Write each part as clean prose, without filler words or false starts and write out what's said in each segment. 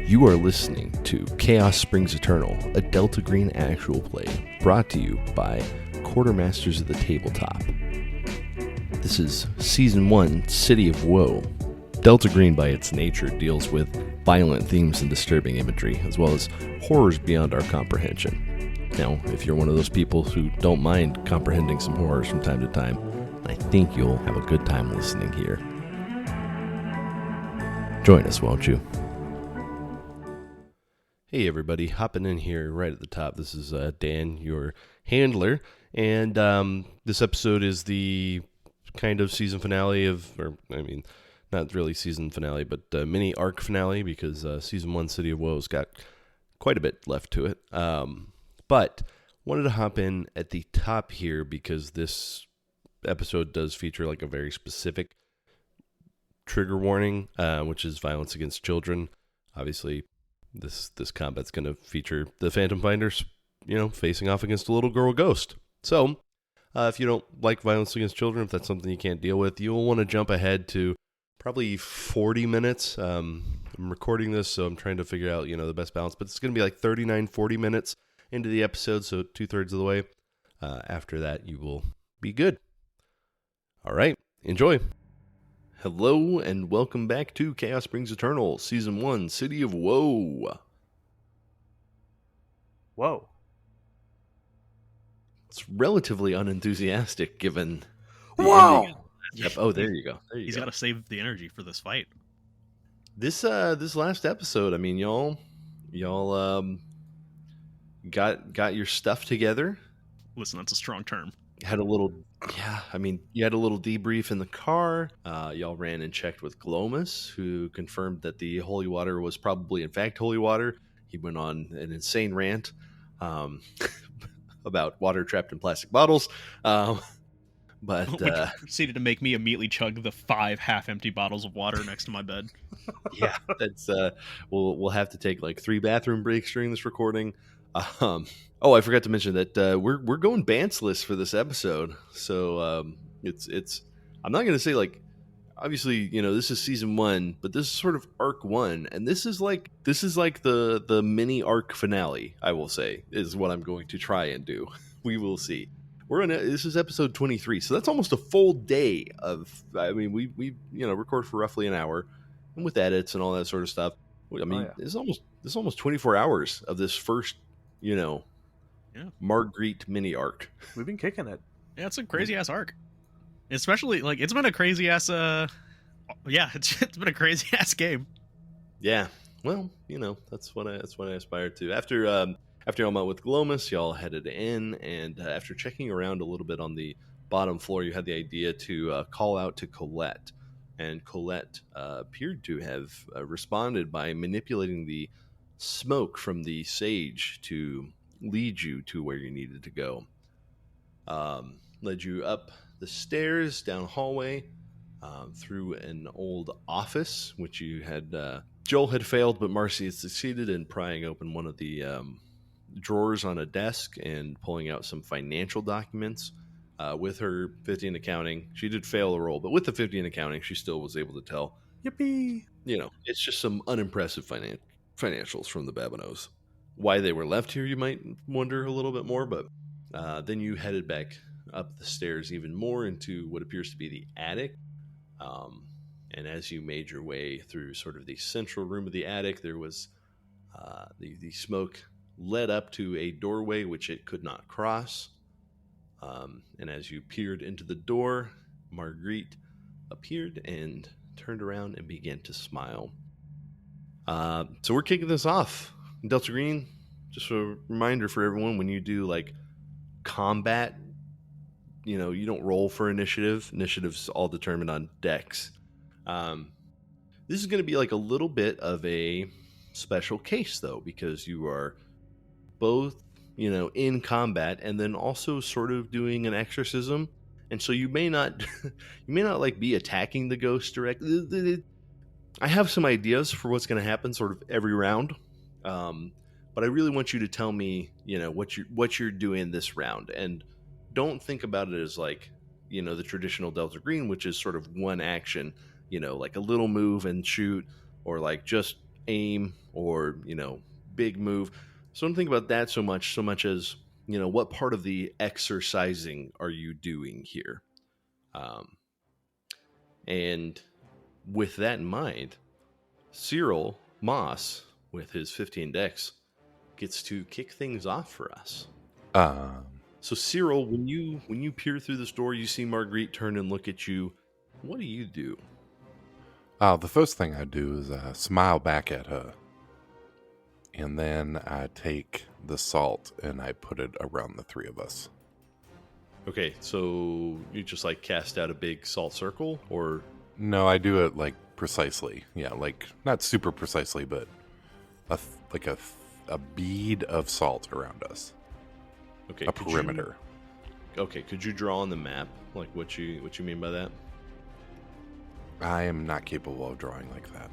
You are listening to Chaos Springs Eternal, a Delta Green actual play, brought to you by Quartermasters of the Tabletop. This is Season 1, City of Woe. Delta Green, by its nature, deals with violent themes and disturbing imagery, as well as horrors beyond our comprehension. Now, if you're one of those people who don't mind comprehending some horrors from time to time, I think you'll have a good time listening here. Join us, won't you? Hey everybody, hopping in here right at the top. This is Dan, your handler, and this episode is the kind of season finale not really season finale, but mini arc finale, because Season 1 City of Woe's got quite a bit left to it. But wanted to hop in at the top here because this episode does feature like a very specific trigger warning, which is violence against children. Obviously, this combat's going to feature the Phantom Phinders, facing off against a little girl ghost. So, if you don't like violence against children, if that's something you can't deal with, you'll want to jump ahead to probably 40 minutes. I'm recording this, so I'm trying to figure out, the best balance. But it's going to be like 39, 40 minutes into the episode, so 2/3 of the way. After that, you will be good. All right, enjoy. Hello, and welcome back to Chaos Springs Eternal, Season 1, City of Woe. Whoa. It's relatively unenthusiastic, given the Whoa! ending. Yep. Oh, there you go. He's got to save the energy for this fight. This last episode, I mean, y'all got your stuff together. Listen, that's a strong term. Had a little, you had a little debrief in the car. Y'all ran and checked with Glomus, who confirmed that the holy water was probably, in fact, holy water. He went on an insane rant about water trapped in plastic bottles. But proceeded to make me immediately chug the 5 half-empty bottles of water next to my bed. Yeah, that's we'll have to take like 3 bathroom breaks during this recording. I forgot to mention that we're going bantsless for this episode. So it's I'm not gonna say like, obviously, this is season 1, but this is sort of arc 1, and this is like the mini arc finale, I will say, is what I'm going to try and do. We will see. This is episode 23, so that's almost a full day of. I mean, we record for roughly an hour, and with edits and all that sort of stuff. I mean, It's almost 24 hours of this first, Marguerite mini arc. We've been kicking it. Yeah, it's a crazy ass arc. Especially like it's been a crazy ass. It's been a crazy ass game. Yeah, well, that's what I aspire to. After y'all met with Glomus, y'all headed in, and after checking around a little bit on the bottom floor, you had the idea to call out to Colette. And Colette appeared to have responded by manipulating the smoke from the sage to lead you to where you needed to go. Led you up the stairs, down a hallway, through an old office, which you had... Joel had failed, but Marcy had succeeded in prying open one of the drawers on a desk and pulling out some financial documents. With her 50 in accounting, she did fail a roll, but with the 50 in accounting, she still was able to tell. Yippee! It's just some unimpressive financials from the Babineaus. Why they were left here, you might wonder a little bit more, but then you headed back up the stairs even more into what appears to be the attic. And as you made your way through sort of the central room of the attic, there was the smoke led up to a doorway which it could not cross. And as you peered into the door, Marguerite appeared and turned around and began to smile. So we're kicking this off. Delta Green, just a reminder for everyone, when you do like combat, you don't roll for initiative. Initiative's all determined on dex. This is going to be like a little bit of a special case, though, because you are both in combat and then also sort of doing an exorcism, and so you may not like be attacking the ghost directly. I have some ideas for what's going to happen sort of every round, but I really want you to tell me what you're doing this round, and don't think about it as like the traditional Delta Green, which is sort of one action, like a little move and shoot, or like just aim or, big move. So don't think about that so much as, what part of the exercising are you doing here? And with that in mind, Cyril Moss, with his 15 dex, gets to kick things off for us. So Cyril, when you peer through this door, you see Marguerite turn and look at you. What do you do? The first thing I do is smile back at her. And then I take the salt and I put it around the three of us. Okay, so you just like cast out a big salt circle, or? No, I do it like precisely. Yeah, like not super precisely, but a bead of salt around us. Okay, a perimeter. Could you draw on the map like what you mean by that? I am not capable of drawing like that.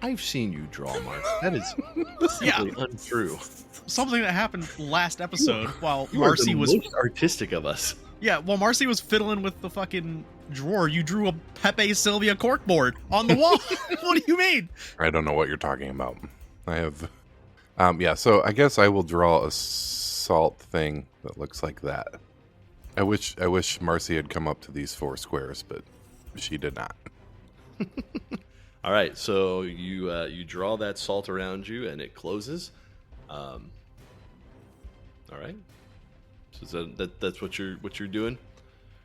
I've seen you draw, Mark. That is simply untrue. Something that happened last episode while You Marcy are the was most artistic of us. Yeah, while Marcy was fiddling with the fucking drawer, you drew a Pepe Sylvia corkboard on the wall. What do you mean? I don't know what you're talking about. I have so I guess I will draw a salt thing that looks like that. I wish Marcy had come up to these 4 squares, but she did not. All right, so you draw that salt around you, and it closes. All right, so that's what you're doing.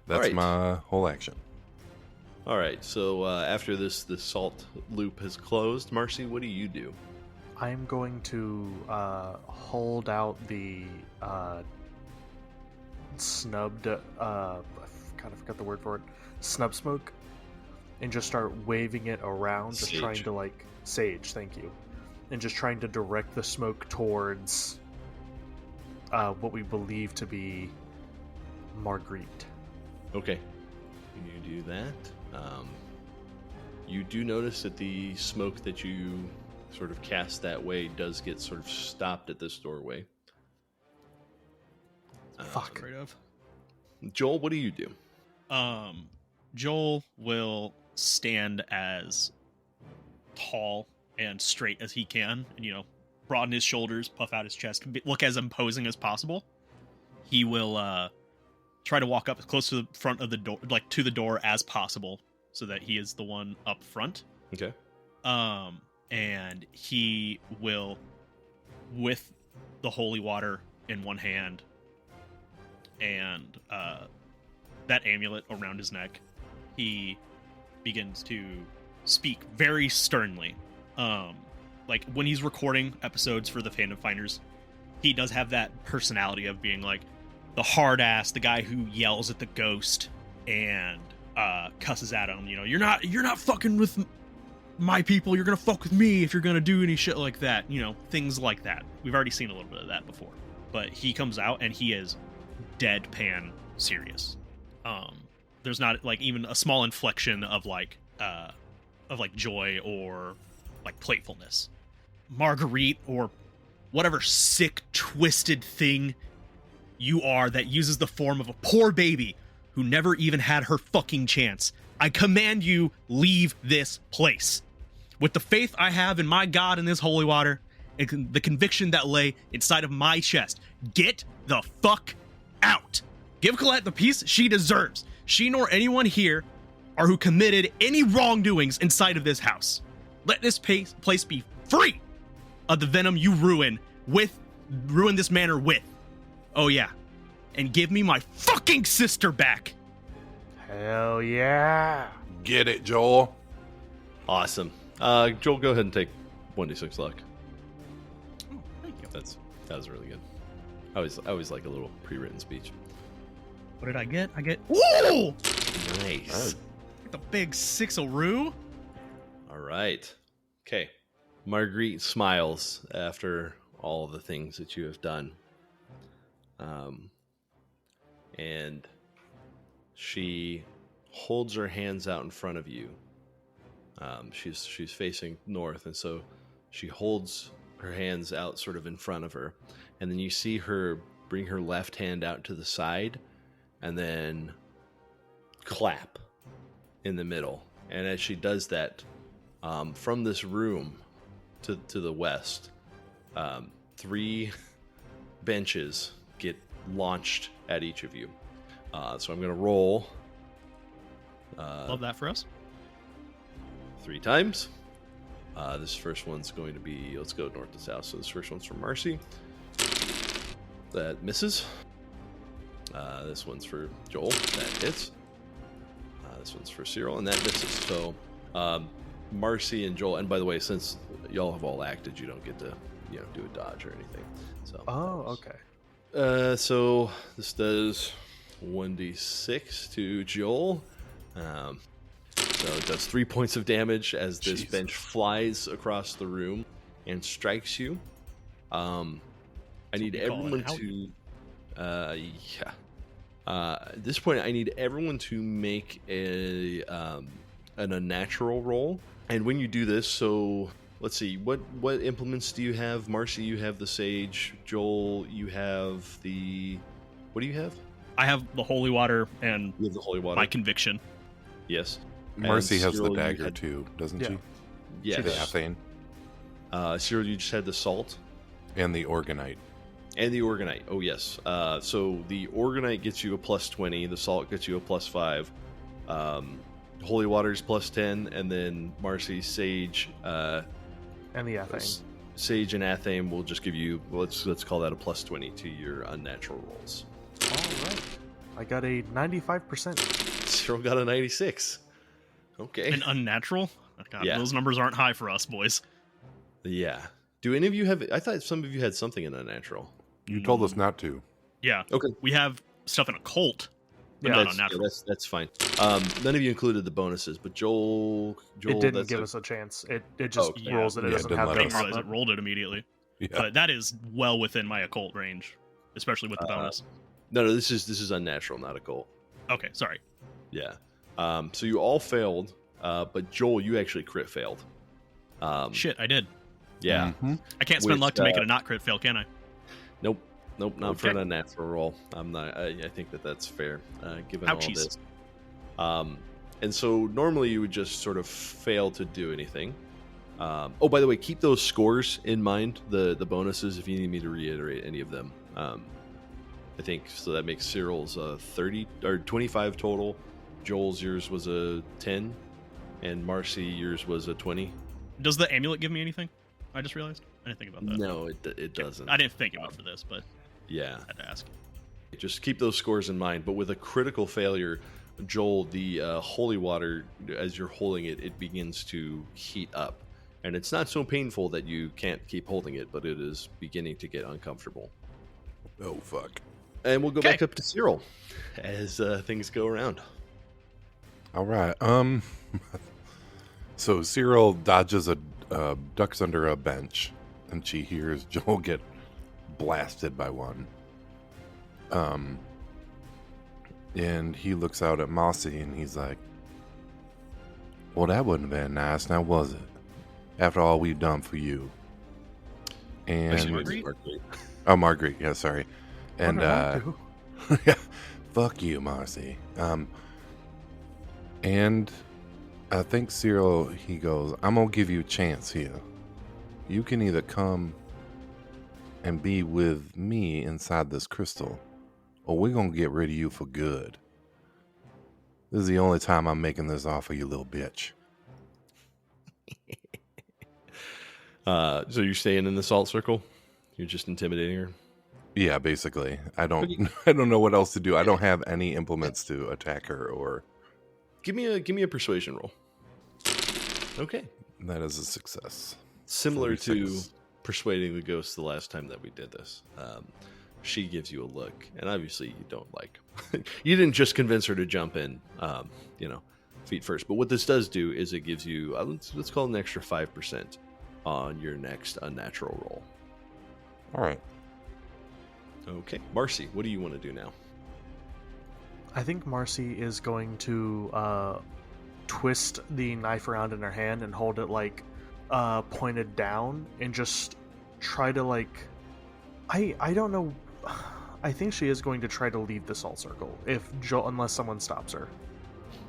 That's right. my whole action. All right, so after this salt loop has closed, Marcy, what do you do? I'm going to hold out the snubbed. I kind of forgot the word for it. Snub smoke. And just start waving it around, just Sage. trying to sage, thank you. And just trying to direct the smoke towards what we believe to be Marguerite. Okay, you do that. You do notice that the smoke that you sort of cast that way does get sort of stopped at this doorway. Fuck. Right of. Joel, what do you do? Joel will stand as tall and straight as he can, and broaden his shoulders, puff out his chest, look as imposing as possible. He will try to walk up as close to the front of the door, like to the door as possible, so that he is the one up front. Okay. And he will, with the holy water in one hand and that amulet around his neck, he begins to speak very sternly. Like when he's recording episodes for the Phantom Phinders, he does have that personality of being like the hard ass, the guy who yells at the ghost and cusses at him. You're not fucking with my people. You're gonna fuck with me if you're gonna do any shit like that. Things like that. We've already seen a little bit of that before. But he comes out and he is deadpan serious. There's not even a small inflection of joy or playfulness. Marguerite, or whatever sick, twisted thing you are that uses the form of a poor baby who never even had her fucking chance, I command you, leave this place. With the faith I have in my God and this holy water, and the conviction that lay inside of my chest, get the fuck out. Give Colette the peace she deserves. She nor anyone here are who committed any wrongdoings inside of this house. Let this place be free of the venom you ruin this manor with. Oh yeah, and give me my fucking sister back. Hell yeah. Get it, Joel. Awesome. Joel, go ahead and take 1d6 luck. Oh, thank you. That was really good. I always like a little pre-written speech. What did I get? Ooh! Nice. The big 6-a-roo. All right. Okay. Marguerite smiles after all of the things that you have done. And she holds her hands out in front of you. She's facing north, and so she holds her hands out sort of in front of her. And then you see her bring her left hand out to the side and then clap in the middle. And as she does that, From this room to the west, 3 benches get launched at each of you. So I'm going to roll. Love that for us. 3 times. This first one's going to be, let's go north to south. So this first one's from Marcy. That misses. This one's for Joel. That hits. This one's for Cyril, and that misses. So Marcy and Joel, and by the way, since y'all have all acted, you don't get to do a dodge or anything. So okay. So this does 1d6 to Joel. So it does 3 points of damage as this bench flies across the room and strikes you. I need everyone to at this point I need everyone to make an unnatural roll. And when you do this, so let's see, what implements do you have? Marcy, you have the sage. Joel, you have what do you have? I have the holy water and You have the holy water. my conviction. Yes. Marcy And has Cyril, the you dagger had- too, doesn't Yeah. she? Yes. The Athane Cyril, you just had the salt. and the Organite. And the Organite. Oh, yes. So the Organite gets you a +20. The Salt gets you a +5. Holy Water's +10. And then Marcy, Sage, And the Athane. Sage and Athame will just give you, let's call that a +20 to your unnatural rolls. All right. I got a 95%. Cyril got a 96. Okay. An unnatural? Oh, God, Yeah. those numbers aren't high for us, boys. Yeah. Do any of you have, I thought some of you had something in unnatural. You told us not to. Yeah. Okay. We have stuff in occult, but Yeah, not That's, unnatural. that's fine. None of you included the bonuses, but Joel It didn't that's give a- us a chance. It just Okay. rolls it. It Yeah, it doesn't didn't have let I the didn't us. realize it pop-up. rolled it immediately. Yeah. But that is well within my occult range, especially with the bonus. No, this is unnatural, not occult. Okay, sorry. Yeah. So you all failed, but Joel, you actually crit failed. Shit, I did. Yeah. Mhm. I can't spend Which, luck to make it a not crit fail, can I? Nope, not for an Okay. unnatural roll. I'm not. I think that's fair, given all Ouchies. this. And so normally you would just sort of fail to do anything. Oh, by the way, keep those scores in mind. The bonuses, if you need me to reiterate any of them. I think so. That makes Cyril's 30 or 25 total. Joel's yours was a 10, and Marcy yours was a 20. Does the amulet give me anything? I just realized. I didn't think about that. No, it doesn't. I didn't think about it for this, but Yeah, I had to ask. just keep those scores in mind. But with a critical failure, Joel, the holy water, as you're holding it, it begins to heat up, and it's not so painful that you can't keep holding it, but it is beginning to get uncomfortable. Oh fuck! And we'll go Okay. back up to Cyril as things go around. All right. So Cyril dodges ducks under a bench, and she hears Joel get blasted by one. And he looks out at Mossy, and he's like, "Well, that wouldn't have been nice, now was it? After all we've done for you." And Marguerite? oh, Marguerite, yeah, sorry. And Wonder why, too. yeah, fuck you, Marcy. And I think Cyril, he goes, "I'm gonna give you a chance here. You can either come and be with me inside this crystal, or we're gonna get rid of you for good. This is the only time I'm making this offer, you little bitch." So you're staying in the salt circle? You're just intimidating her? Yeah, basically. I don't know what else to do. I don't have any implements to attack her, or Give me a persuasion roll. Okay. that is a success. Similar to 46. persuading the ghost the last time that we did this. She gives you a look, and obviously you don't like. You didn't just convince her to jump in, feet first. But what this does do is it gives you, let's call it an extra 5% on your next unnatural roll. All right. Okay, Marcy, what do you want to do now? I think Marcy is going to twist the knife around in her hand and hold it like pointed down and just try to like I don't know. I think she is going to try to leave the salt circle unless someone stops her.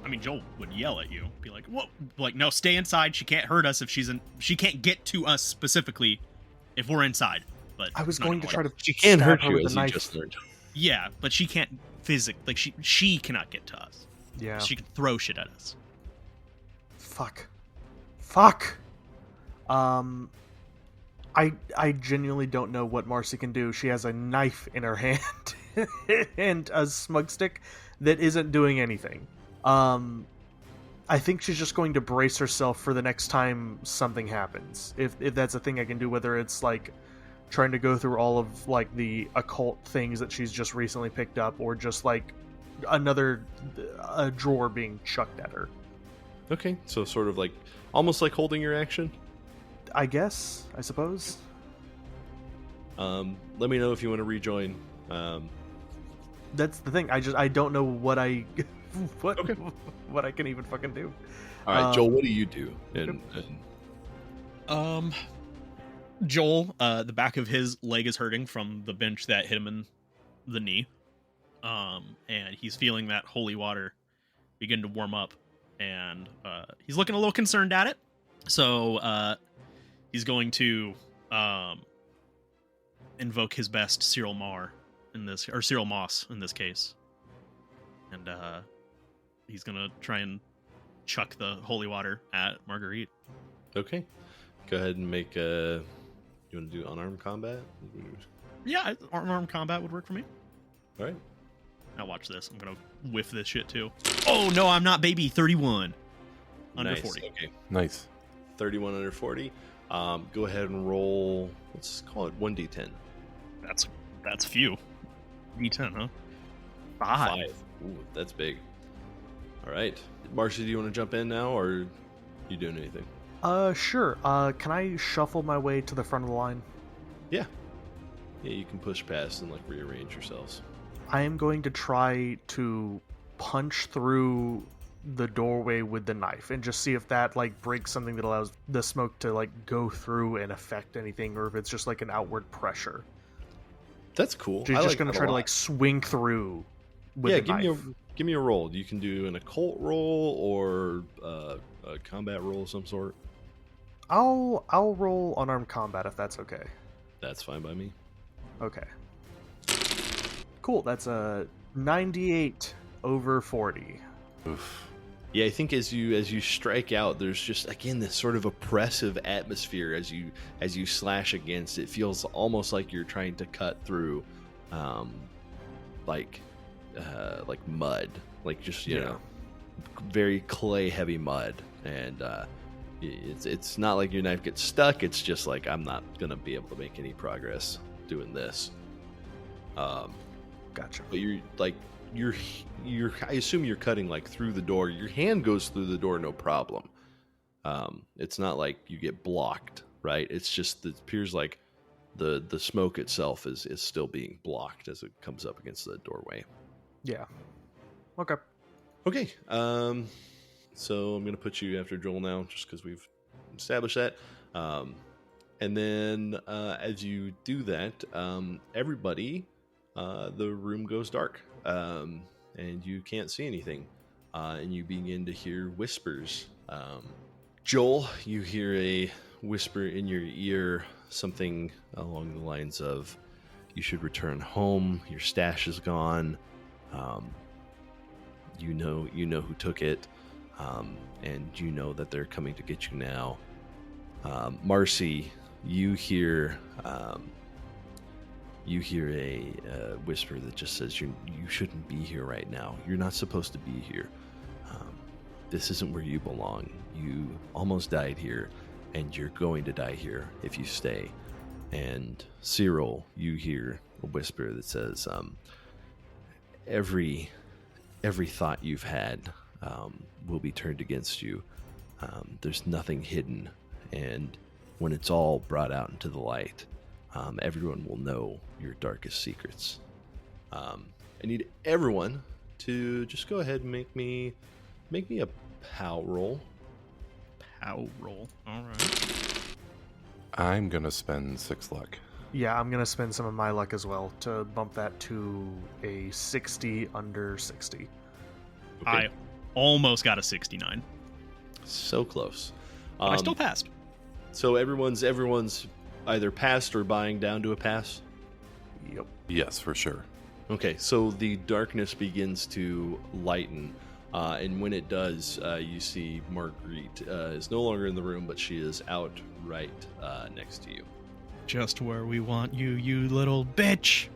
I mean, Joel would yell at you, be like, "What? Like, no, stay inside. She can't hurt us if she can't get to us specifically if we're inside." But I was not going to anymore. try to She can stab hurt her you, with as the you knife. just learned. Yeah, but she can't physically. Like, she cannot get to us. Yeah. She can throw shit at us. Fuck. I genuinely don't know what Marcy can do. She has a knife in her hand and a smug stick that isn't doing anything. I think she's just going to brace herself for the next time something happens. If that's a thing I can do, whether it's like trying to go through all of like the occult things that she's just recently picked up, or just like another drawer being chucked at her. Okay, so sort of like almost like holding your action. I suppose. Let me know if you want to rejoin. That's the thing. I don't know what I Okay. what I can even fucking do. All right, Joel, what do you do? Joel, the back of his leg is hurting from the bench that hit him in the knee. And he's feeling that holy water begin to warm up, and he's looking a little concerned at it. So he's going to invoke his best Cyril Moss in this case, and he's gonna try and chuck the holy water at Marguerite. Okay, go ahead and make a. You want to do unarmed combat? Yeah, unarmed combat would work for me. All right. Now watch this. I'm gonna whiff this shit too. Oh no, I'm not, baby. 31 under Nice. 40. Okay, Nice. 31 under 40. Go ahead and roll. Let's call it 1d10. That's few. D10, huh? 5. Ooh, that's big. All right, Marcy, do you want to jump in now, or are you doing anything? Sure. Can I shuffle my way to the front of the line? Yeah, you can push past and like rearrange yourselves. I am going to try to punch through the doorway with the knife and just see if that like breaks something that allows the smoke to like go through and affect anything, or if it's just like an outward pressure. That's cool. She's I just like going to that a try to lot. like swing through with the knife. give me a roll. You can do an occult roll or a combat roll of some sort. I'll roll unarmed combat if that's okay. That's fine by me. Okay. Cool. That's a 98 over 40. Oof. Yeah, I think as you strike out, there's just again this sort of oppressive atmosphere as you slash against. It feels almost like you're trying to cut through, like mud, like just you know, very clay heavy mud, and it's not like your knife gets stuck. It's just like I'm not gonna be able to make any progress doing this. Gotcha. But you're I assume you're cutting like through the door. Your hand goes through the door, no problem. It's not like you get blocked, right? It's just it appears like the smoke itself is still being blocked as it comes up against the doorway. Yeah. Okay. Okay. So I'm gonna put you after Joel now, just because we've established that. And then as you do that, everybody, the room goes dark. And you can't see anything, and you begin to hear whispers. Joel, you hear a whisper in your ear, something along the lines of, "You should return home. Your stash is gone. You know who took it, and you know that they're coming to get you now." Marcy, you hear a whisper that just says, you shouldn't be here right now. You're not supposed to be here. This isn't where you belong. You almost died here, and you're going to die here if you stay. And Cyril, you hear a whisper that says, every thought you've had will be turned against you. There's nothing hidden, and when it's all brought out into the light, everyone will know your darkest secrets. I need everyone to just go ahead and make me a POW roll. POW roll. All right. I'm gonna spend 6 luck. Yeah, I'm gonna spend some of my luck as well to bump that to a 60 under 60. Okay. almost got a 69. So close. But I still passed. So everyone's either passed or buying down to a pass? Yep. Yes, for sure. Okay, so the darkness begins to lighten, and when it does, you see Marguerite is no longer in the room, but she is out right next to you. Just where we want you, you little bitch.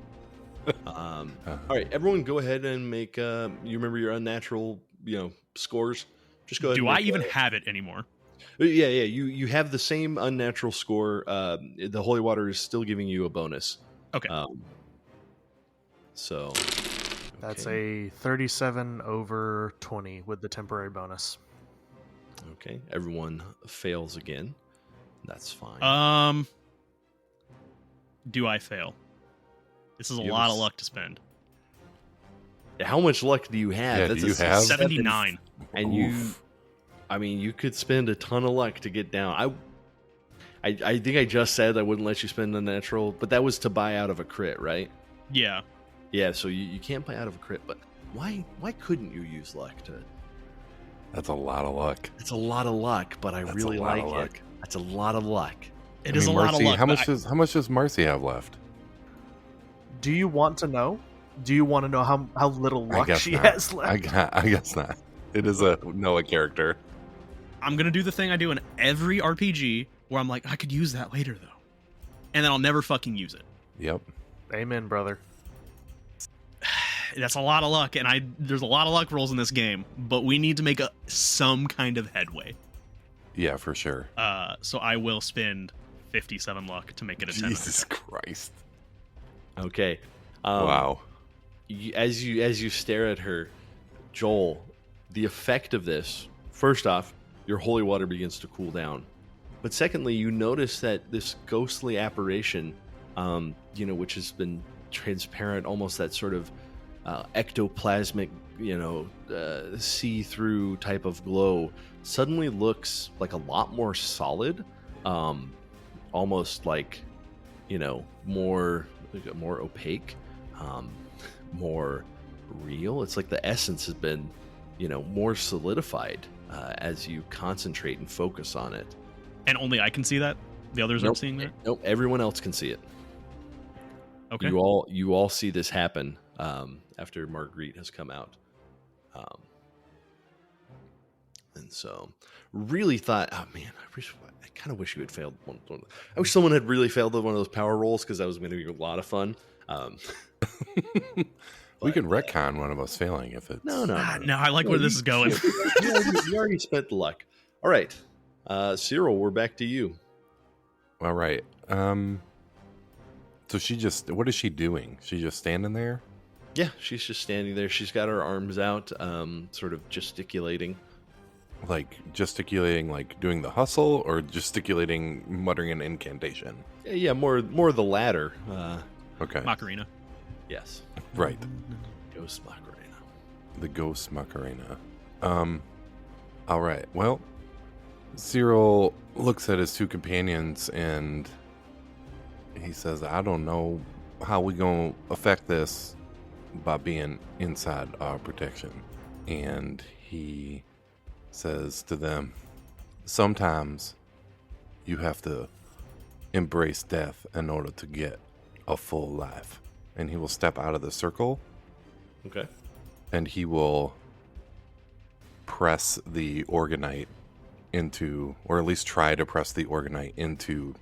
All right, everyone, go ahead and make. You remember your unnatural, scores. Just go ahead. Do and I make even have it anymore? Yeah. You have the same unnatural score. The holy water is still giving you a bonus. Okay. So That's okay. a 37 over 20 with the temporary bonus. Okay. Everyone fails again. That's fine. Do I fail? This is a You lot have of a luck to spend. How much luck do you have? Yeah, That's do you have 79. And Oof. you could spend a ton of luck to get down. I think I just said I wouldn't let you spend a natural, but that was to buy out of a crit, right? Yeah. Yeah, so you can't buy out of a crit, but why couldn't you use luck to? That's a lot of luck. It's a lot of luck, but I That's really a lot like of it. luck. That's a lot of luck. It is a lot of Marcy, luck. How but much does Marcy have left? Do you want to know? Do you want to know how little I luck guess she not. has left? I guess not. It is a Noah character. I'm going to do the thing I do in every RPG where I'm like, I could use that later, though. And then I'll never fucking use it. Yep. Amen, brother. That's a lot of luck, and there's a lot of luck rolls in this game, but we need to make some kind of headway. Yeah, for sure. So I will spend 57 luck to make it a 10. Jesus Christ. Okay. Wow. As you stare at her, Joel, the effect of this, first off, your holy water begins to cool down. But secondly, you notice that this ghostly apparition, which has been transparent, almost that sort of ectoplasmic, see-through type of glow, suddenly looks like a lot more solid, almost like, more opaque, more real. It's like the essence has been, more solidified as you concentrate and focus on it. And only I can see that? The others aren't seeing that? Nope, everyone else can see it. Okay. You all see this happen after Marguerite has come out. And so really thought, oh man, I kind of wish you had failed one. I wish someone had really failed one of those power rolls, because that was going to be a lot of fun. We can retcon one of us failing if it's... No, I like where this is going. You already spent the luck. All right. Cyril, we're back to you. All right. So what is she doing? She's just standing there? Yeah, she's just standing there. She's got her arms out, sort of gesticulating. Like gesticulating, like doing the hustle, or gesticulating, muttering an incantation? Yeah, more the latter. Okay. Macarena. Yes. Right. Ghost Macarena. The Ghost Macarena. All right. Well, Cyril looks at his two companions and he says, I don't know how we gonna affect this by being inside our protection. And he says to them, sometimes you have to embrace death in order to get a full life. And he will step out of the circle. Okay. And he will press the organite into, or at least try to press the organite into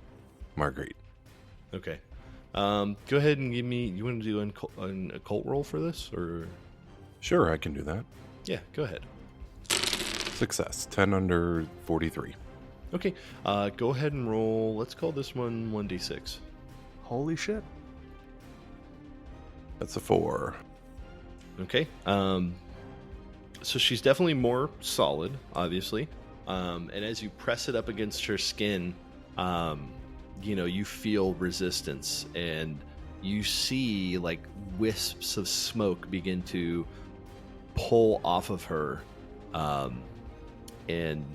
Marguerite. Okay. Go ahead and give me. You want to do an occult roll for this, or? Sure, I can do that. Yeah, go ahead. Success. 10 under 43. Okay. Go ahead and roll. Let's call this one 1d6. Holy shit. That's a 4. Okay. So she's definitely more solid, obviously. And as you press it up against her skin, you feel resistance, and you see like wisps of smoke begin to pull off of her, and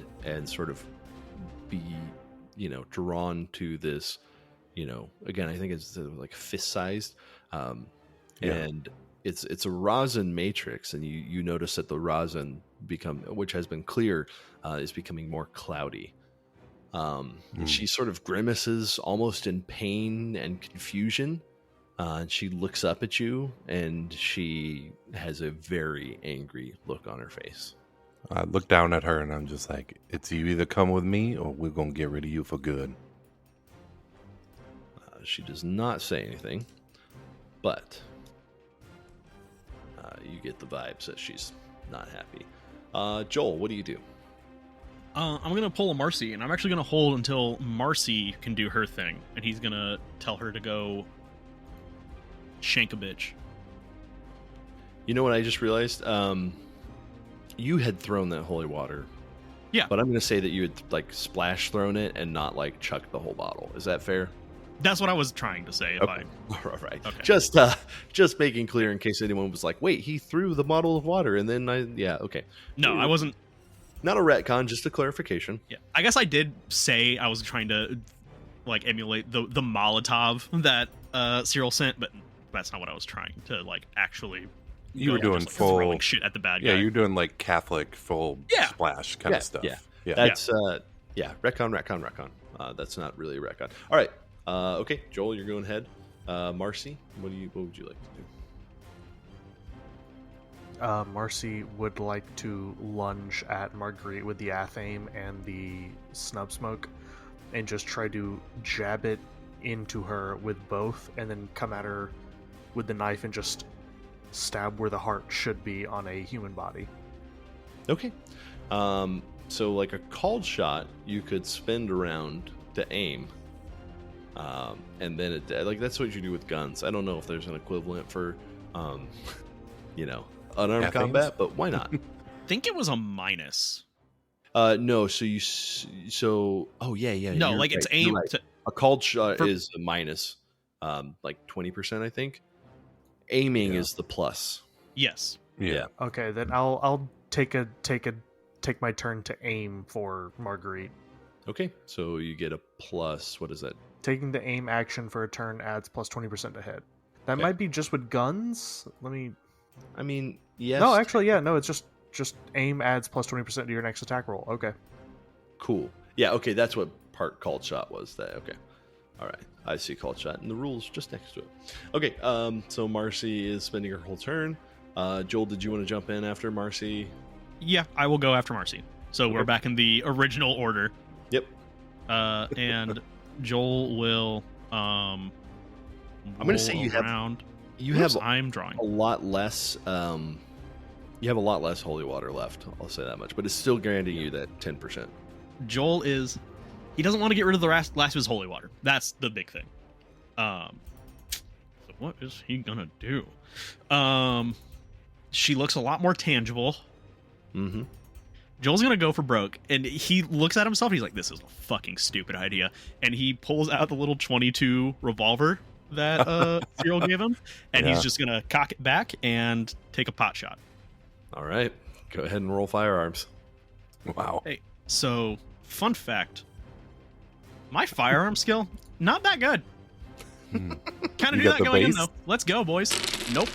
sort of be, drawn to this, again, I think it's like fist-sized, Yeah. and it's a rosin matrix, and you notice that the rosin which has been clear, is becoming more cloudy. She sort of grimaces almost in pain and confusion. And she looks up at you, and she has a very angry look on her face. I look down at her, and I'm just like, it's you either come with me, or we're going to get rid of you for good. She does not say anything, but you get the vibes that she's not happy. Joel, what do you do? I'm going to pull a Marcy, and I'm actually going to hold until Marcy can do her thing. And he's going to tell her to go shank a bitch. You know what I just realized? You had thrown that holy water. Yeah. But I'm going to say that you had like splash thrown it and not like chucked the whole bottle. Is that fair? That's what I was trying to say. Okay. All right. Okay. Just making clear in case anyone was like, wait, he threw the bottle of water and then okay. No, I wasn't. Not a retcon, just a clarification. Yeah. I guess I did say I was trying to like emulate the Molotov that Cyril sent, but that's not what I was trying to like actually. You were doing just, like, full throwing shit at the bad guy. Yeah, you're doing like Catholic full splash kind of stuff. Yeah. That's retcon. That's not really a retcon. All right. Okay, Joel, you're going ahead. Marcy, what would you like to do? Marcy would like to lunge at Marguerite with the athame and the snub smoke and just try to jab it into her with both, and then come at her with the knife and just stab where the heart should be on a human body. Okay. So like a called shot, you could spend around to aim. And then that's what you do with guns. I don't know if there's an equivalent for, unarmed combat, but why not? I think it was a minus. No. Oh yeah. No, like it's aimed. Right. A called shot is a minus, like 20%, I think. Aiming is the plus. Yes. Yeah. Okay, then I'll take my turn to aim for Marguerite. Okay, so you get a plus. What is that? Taking the aim action for a turn adds plus 20% to hit. That might be just with guns. Yes. No, actually, yeah. No, it's just aim adds plus 20% to your next attack roll. Okay. Cool. Yeah, okay, that's what part called shot was. That okay. All right, I see called shot, and the rules just next to it. Okay, so Marcy is spending her whole turn. Joel, did you want to jump in after Marcy? Yeah, I will go after Marcy. So we're back in the original order. Yep. And Joel will. I'm going to say I'm drawing a lot less. You have a lot less holy water left. I'll say that much, but it's still granting you that 10%. Joel he doesn't want to get rid of the last of his holy water. That's the big thing. So what is he gonna do? She looks a lot more tangible. Mm-hmm. Joel's gonna go for broke, and he looks at himself. He's like, "This is a fucking stupid idea," and he pulls out the little 22 revolver that Cyril gave him, and he's just gonna cock it back and take a pot shot. All right, go ahead and roll firearms. Wow. Hey, so fun fact: my firearm skill not that good. Kind of knew that going in though. Let's go, boys. Nope.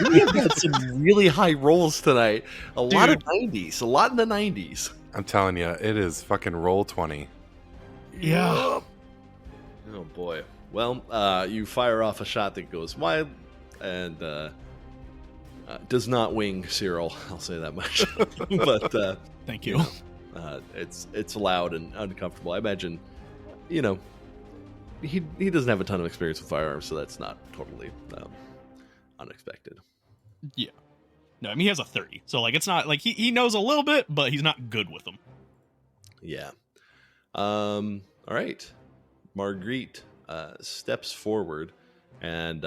We have had some really high rolls tonight. A lot of 90s. A lot in the 90s. I'm telling you, it is fucking roll 20. Yeah. Oh boy. Well, you fire off a shot that goes wide and does not wing Cyril. I'll say that much. But thank you. It's loud and uncomfortable. I imagine, he doesn't have a ton of experience with firearms, so that's not totally unexpected. Yeah. No, I mean, he has a 30. So, it's not like he knows a little bit, but he's not good with them. Yeah. All right. Marguerite steps forward and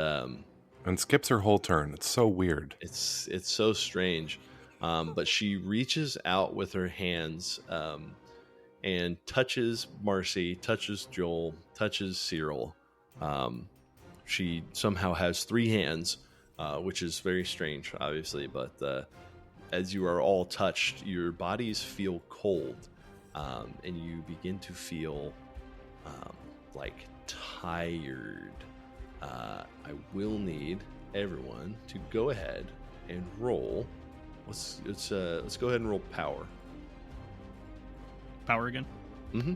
skips her whole turn. It's so weird. It's so strange. But she reaches out with her hands and touches Marcy, touches Joel, touches Cyril. She somehow has 3 hands, which is very strange, obviously. But as you are all touched, your bodies feel cold, and you begin to feel tired. I will need everyone to go ahead and roll. Let's go ahead and roll power. Power again? Mm-hmm.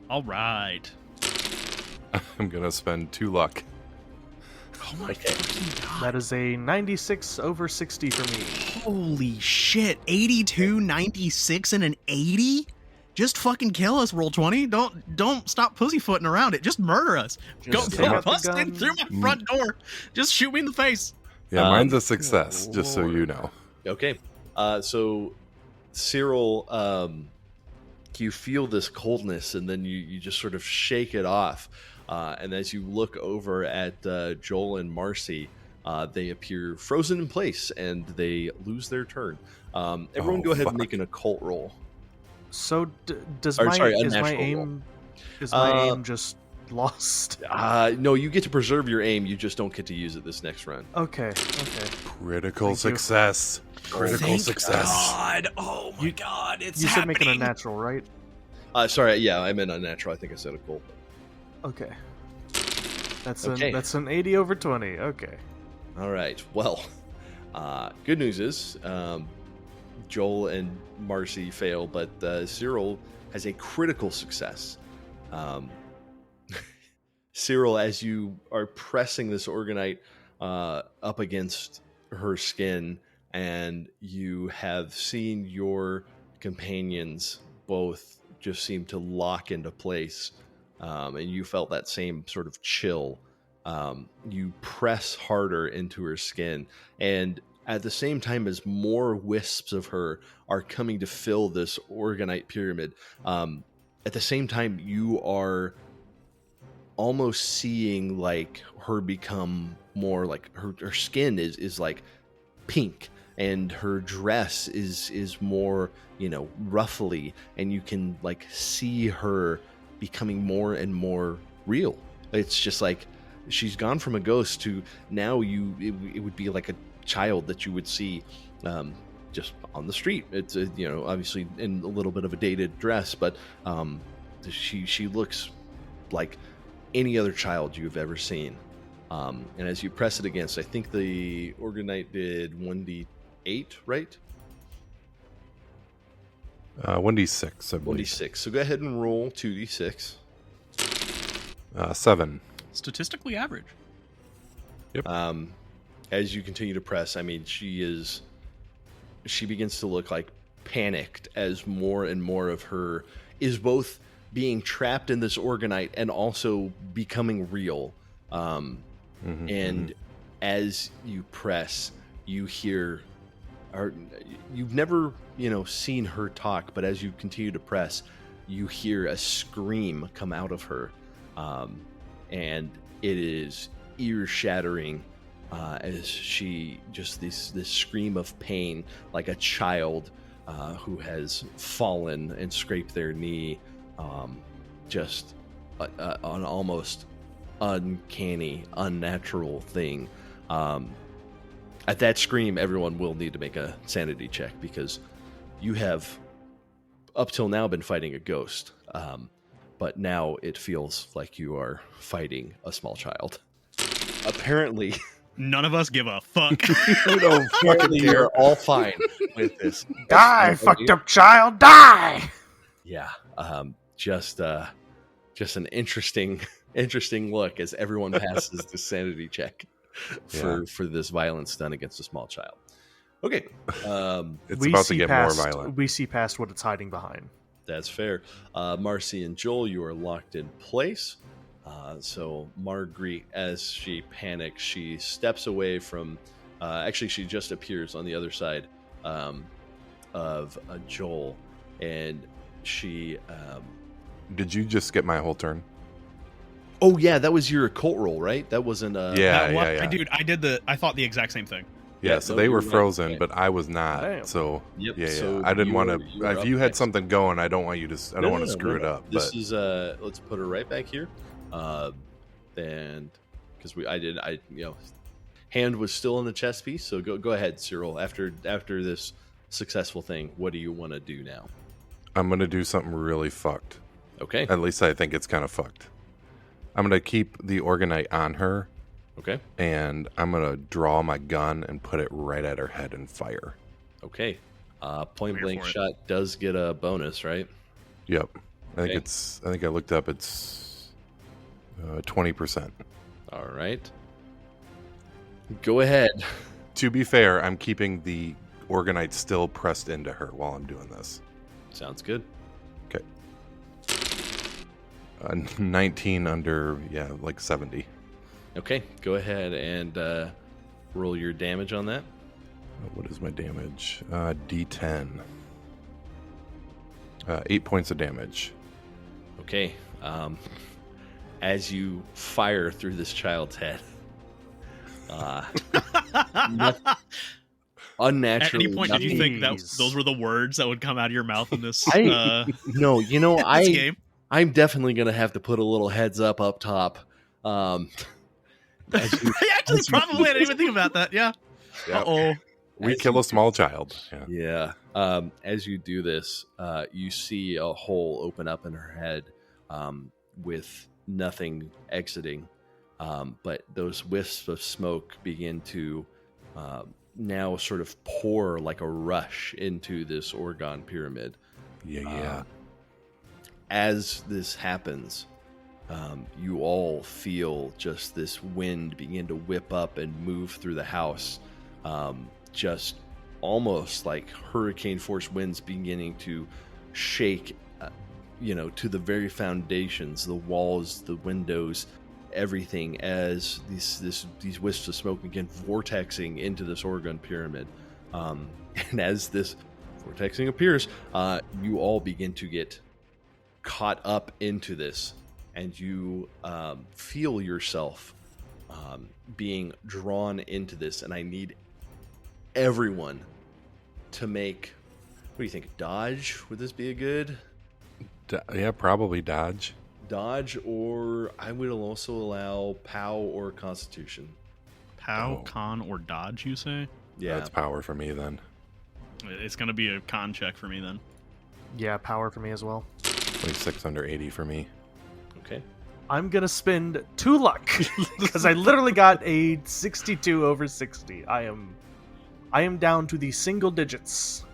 All right. I'm gonna spend 2 luck. Oh my Okay. fucking god. That is a 96 over 60 for me. Holy shit. 82, 96, and an 80? Just fucking kill us, roll 20. Don't stop pussyfooting around it. Just murder us. Just Go take out the bust in gun. through my front door. Just shoot me in the face. Yeah, mine's a success, good just so you know. Okay. So Cyril, you feel this coldness, and then you just sort of shake it off. And as you look over at Joel and Marcy, they appear frozen in place, and they lose their turn. Everyone, go ahead and make an occult roll. So does Or, my sorry, a is my natural aim is my aim just lost? No, you get to preserve your aim. You just don't get to use it this next round. Okay. Critical Thank you. success. Critical Thank success. God. Oh my god, it's You said happening. make it a natural, right? Sorry, yeah, I meant unnatural. I think I said occult. Okay. That's Okay. an 80 over 20. Okay. All right. Well, good news is Joel and Marcy fail, but Cyril has a critical success. Cyril, as you are pressing this organite up against her skin, and you have seen your companions both just seem to lock into place, and you felt that same sort of chill. You press harder into her skin, and at the same time as more wisps of her are coming to fill this organite pyramid, at the same time you are almost seeing like her become more like her skin is like pink, and her dress is more, ruffly, and you can like see her becoming more and more real. It's just like she's gone from a ghost to now it would be like a child that you would see just on the street. It's obviously in a little bit of a dated dress, but she looks like any other child you've ever seen. And as you press it against, I think the organite did 1d8, right? 1d6, I believe. 1d6. So go ahead and roll 2d6. 7. Statistically average. As you continue to press, I mean, she begins to look like panicked as more and more of her is both being trapped in this organite and also becoming real. And as you press, you hear, or you've never, seen her talk, but as you continue to press, you hear a scream come out of her. And it is ear-shattering as she just this scream of pain, like a child who has fallen and scraped their knee, just an almost uncanny, unnatural thing. At that scream, everyone will need to make a sanity check, because you have up till now been fighting a ghost, but now it feels like you are fighting a small child. Apparently, None of us give a fuck. We don't fucking you're all fine with this. Die, fucked up child, die! Yeah, just an interesting look as everyone passes the sanity check for this violence done against a small child. Okay, It's about to get more violent. We see past what it's hiding behind. that's fair. Marcy and Joel, you are locked in place. So Marguerite, as she panics, she steps away from. Actually, she just appears on the other side of Joel, and she. Did you just skip my whole turn? Oh yeah, that was your occult roll, right? That wasn't. Yeah. Dude, I thought the exact same thing. Yeah, so no, they you were right. frozen, Okay. but I was not. Damn. So Yep, yeah, so I didn't you want were to. If up you had next. something going, I don't want you to. I don't want to screw it up. This But is let's put her right back here, and because hand was still in the chess piece. So go ahead, Cyril. After this successful thing, what do you want to do now? I'm gonna do something really fucked. Okay. At least I think it's kind of fucked. I'm gonna keep the organite on her, Okay. and I'm gonna draw my gun and put it right at her head and fire. Okay. Point I'm here blank for it. shot does get a bonus, right? Yep. I Okay. think I looked up. It's 20%. All right. Go ahead. To be fair, I'm keeping the Organite still pressed into her while I'm doing this. Sounds good. 19 under, like 70. Okay. Go ahead and roll your damage on that. What is my damage? D10. 8 points of damage. Okay. As you fire through this child's head, unnaturally. At any point, did you nothing- think that Jeez. those were the words that would come out of your mouth in this? No, this game. I'm definitely gonna have to put a little heads up top. As you, Actually, as you- probably. I didn't even think about that. Yeah. Yeah. Uh-oh. We as kill you- a small child. Yeah. As you do this, you see a hole open up in her head with nothing exiting. But those wisps of smoke begin to now sort of pour like a rush into this Orgon pyramid. Yeah. As this happens, you all feel just this wind begin to whip up and move through the house. Just almost like hurricane force winds beginning to shake, to the very foundations, the walls, the windows, everything, as these wisps of smoke begin vortexing into this Orgon pyramid. And as this vortexing appears, you all begin to get caught up into this, and you feel yourself being drawn into this. And I need everyone to make, what do you think, dodge? Would this be a good Probably dodge. dodge? Or I would also allow POW or Constitution. POW, Oh. con, or dodge, you say? Yeah. That's power for me then. It's going to be a con check for me then. Yeah, power for me as well. 26 under 80 for me. Okay. I'm gonna spend 2 luck because I literally got a 62 over 60. I am down to the single digits.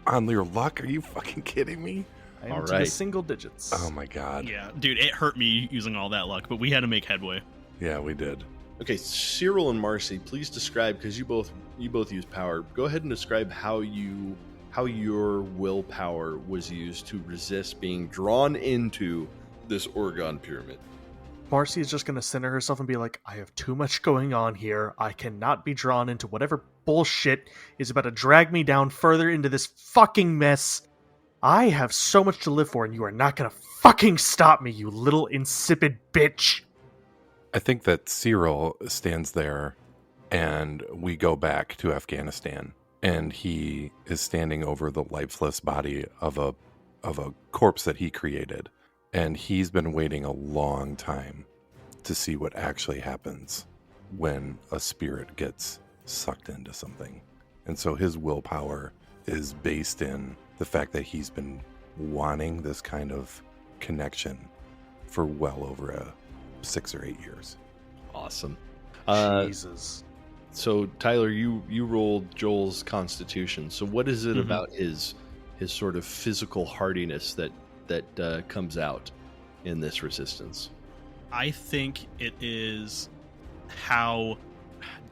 On your luck? Are you fucking kidding me? I am All to the right. single digits. Oh my god. Yeah, dude, it hurt me using all that luck, but we had to make headway. Yeah, we did. Okay, Cyril and Marcy, please describe, because you both use power. Go ahead and describe how your willpower was used to resist being drawn into this Orgon pyramid. Marcy is just gonna center herself and be like, I have too much going on here. I cannot be drawn into whatever bullshit is about to drag me down further into this fucking mess. I have so much to live for, and you are not gonna fucking stop me, you little insipid bitch. I think that Cyril stands there and we go back to Afghanistan and he is standing over the lifeless body of a corpse that he created. And he's been waiting a long time to see what actually happens when a spirit gets sucked into something. And so his willpower is based in the fact that he's been wanting this kind of connection for well over 6 or 8 years. Awesome. Jesus. So Tyler, you rolled Joel's Constitution. So what is it Mhm. about his sort of physical hardiness that comes out in this resistance? I think it is how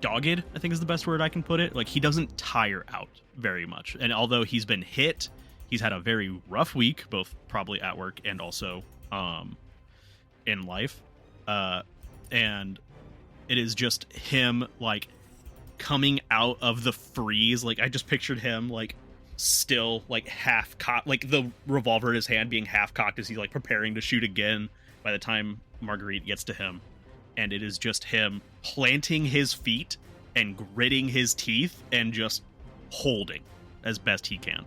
dogged, I think is the best word I can put it. Like, he doesn't tire out very much. And although he's been hit, he's had a very rough week, both probably at work and also in life. And it is just him, like, coming out of the freeze. Like, I just pictured him, like, still, like, half cocked, like the revolver in his hand being half cocked as he's, like, preparing to shoot again by the time Marguerite gets to him. And it is just him planting his feet and gritting his teeth and just holding as best he can.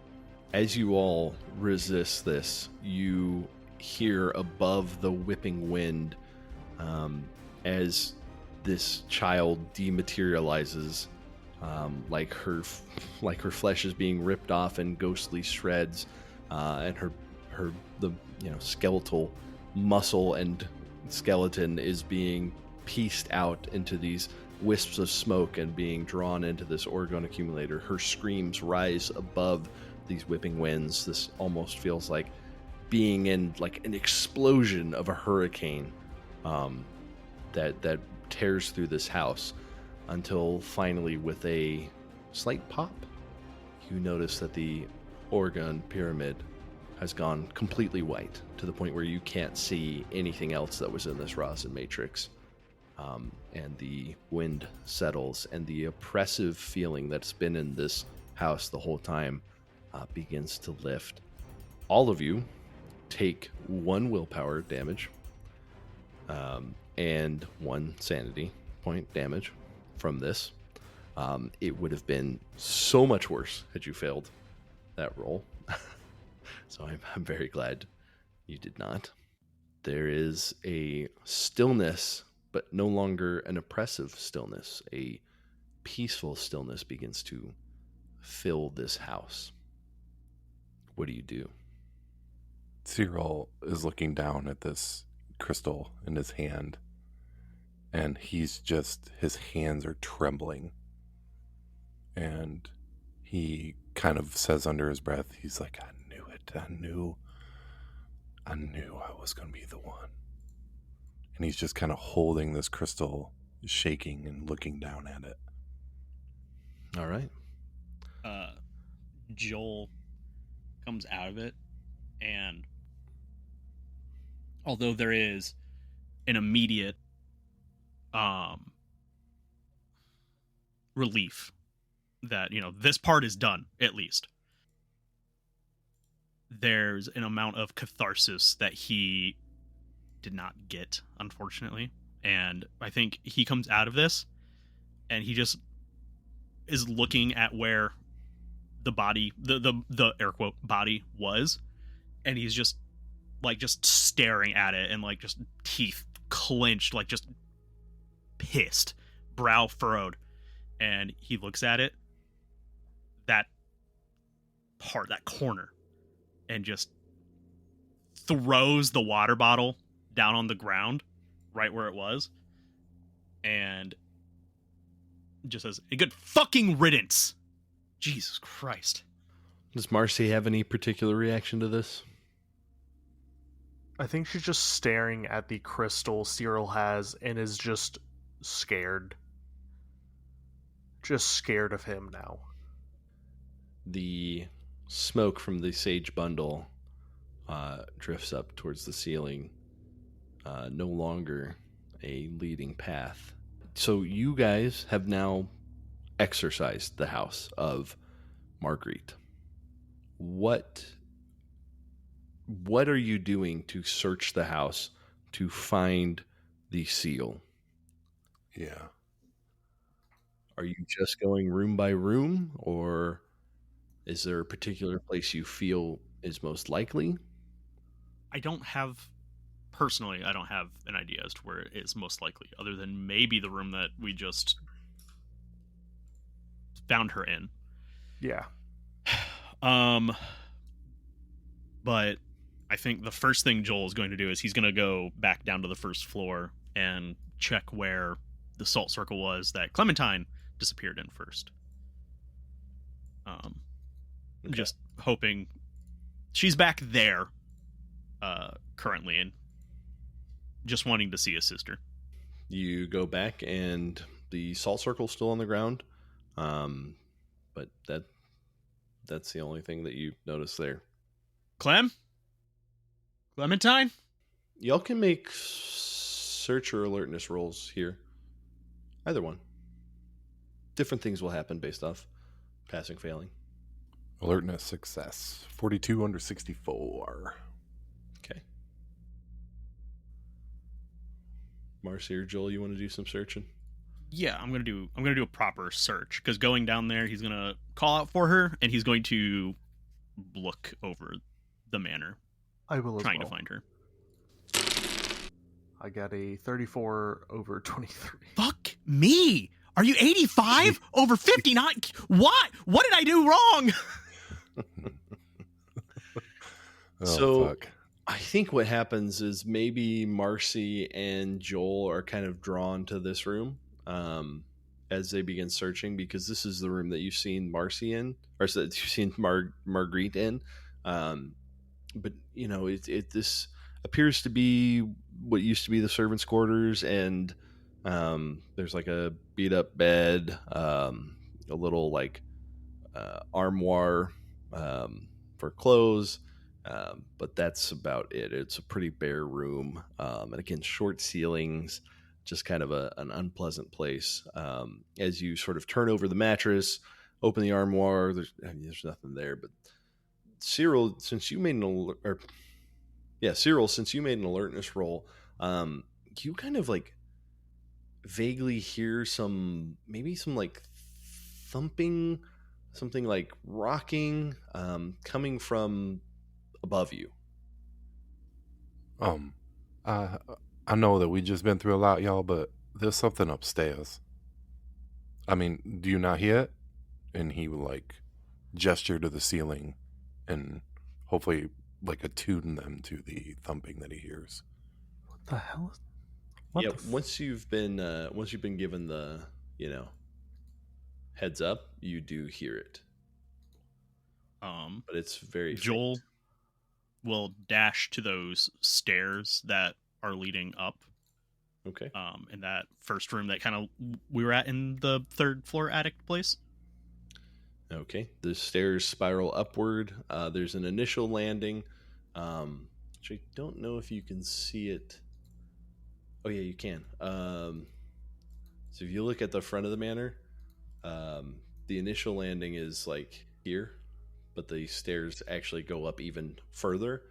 As you all resist this, you hear above the whipping wind as this child dematerializes, like her flesh is being ripped off in ghostly shreds, and her skeletal muscle and skeleton is being pieced out into these wisps of smoke and being drawn into this orgone accumulator. Her screams rise above these whipping winds. This almost feels like being in like an explosion of a hurricane that tears through this house, until finally, with a slight pop, you notice that the orgone pyramid has gone completely white, to the point where you can't see anything else that was in this rosin matrix. And the wind settles, and the oppressive feeling that's been in this house the whole time begins to lift. All of you take 1 willpower damage and 1 sanity point damage from this. It would have been so much worse had you failed that roll. So I'm very glad you did not. There is a stillness, but no longer an oppressive stillness. A peaceful stillness begins to fill this house. What do you do? Cyril is looking down at this crystal in his hand, and his hands are trembling. And he kind of says under his breath, he's like, I knew it. I knew I was going to be the one. And he's just kind of holding this crystal, shaking and looking down at it. All right. Joel comes out of it, and although there is an immediate relief that, this part is done, at least, there's an amount of catharsis that he did not get, unfortunately. And I think he comes out of this, and he just is looking at where the body, the air quote body was, and he's just staring at it, and like just teeth clenched, like just pissed, brow furrowed. And he looks at it, that corner, and just throws the water bottle down on the ground right where it was, and just says, a good fucking riddance. Jesus Christ. Does Marcy have any particular reaction to this? I think she's just staring at the crystal Cyril has and is just scared. Just scared of him now. The smoke from the sage bundle drifts up towards the ceiling, no longer a leading path. So you guys have now exorcised the house of Marguerite. What are you doing to search the house to find the seal? Yeah. Are you just going room by room, or is there a particular place you feel is most likely? I don't have an idea as to where it is most likely, other than maybe the room that we just found her in. Yeah. But I think the first thing Joel is going to do is he's going to go back down to the first floor and check where the salt circle was that Clementine disappeared in first. Okay. Just hoping she's back there currently, and just wanting to see his sister. You go back, and the salt circle's still on the ground, but that's the only thing that you notice there. Clementine? Y'all can make search or alertness rolls here. Either one. Different things will happen based off passing, failing. Alertness success. 42 under 64. Okay. Marcy or Joel, you want to do some searching? Yeah, I'm gonna do a proper search, because going down there, he's gonna call out for her, and he's going to look over the manor, I will as trying well. to find her. I got a 34 over 23. Fuck me! Are you 85 over 59? What? What did I do wrong? Oh, So- fuck. I think what happens is maybe Marcy and Joel are kind of drawn to this room as they begin searching, because this is the room that you've seen Marcy in, or that you've seen Marguerite in. But this appears to be what used to be the servants' quarters, and there's like a beat up bed, a little like armoire for clothes. But that's about it. It's a pretty bare room. And again, short ceilings, just kind of an unpleasant place. As you sort of turn over the mattress, open the armoire, there's nothing there. But Cyril, since you made an alertness roll, you kind of like vaguely hear some like thumping, something like rocking, coming from above you. I know that we just been through a lot, y'all, but there's something upstairs. I mean, do you not hear it? And he would like gesture to the ceiling and hopefully like attune them to the thumping that he hears. What the hell? Once you've been given the heads up, you do hear it. But it's very Joel faint. will dash to those stairs that are leading up. Okay. In that first room that kind of we were at in the third floor attic place. Okay. The stairs spiral upward. There's an initial landing, which I don't know if you can see it. Oh yeah, you can. So if you look at the front of the manor, the initial landing is like here, but the stairs actually go up even further.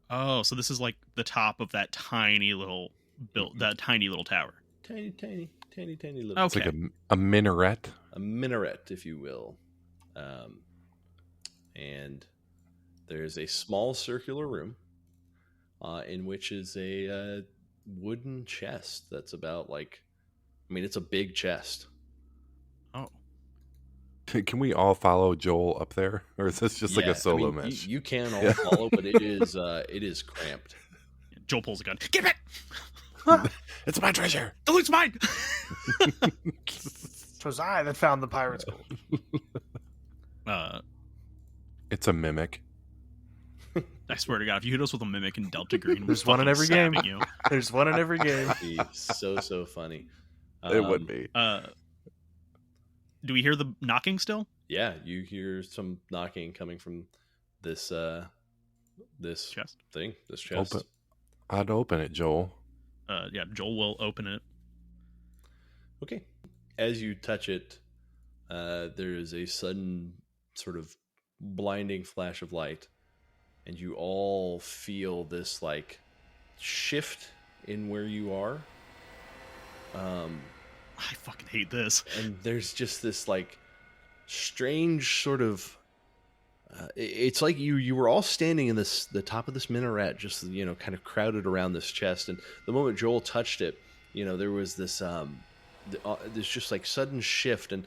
Oh, so this is like the top of that tiny little tower. Tiny little. Okay. It's like a minaret. A minaret, if you will. And there's a small circular room in which is a wooden chest that's about it's a big chest. Oh. Can we all follow Joel up there? Or is this just like a solo match? You can all follow, but it is cramped. Joel pulls a gun. Give it! It's my treasure! The loot's mine! Twas I that found the pirate's gold. It's a mimic. I swear to God, if you hit us with a mimic in Delta Green, There's one in every game. You. There's one in every game. It'd be so funny. It would be. Do we hear the knocking still? Yeah, you hear some knocking coming from this Chest. thing, this chest. I'd open it, Joel. Yeah, Joel will open it. Okay. As you touch it, there is a sudden sort of blinding flash of light, and you all feel this like shift in where you are. I fucking hate this. And there's just this like strange sort of it's like you were all standing in the top of this minaret, just kind of crowded around this chest, and the moment Joel touched it, there was this this just like sudden shift, and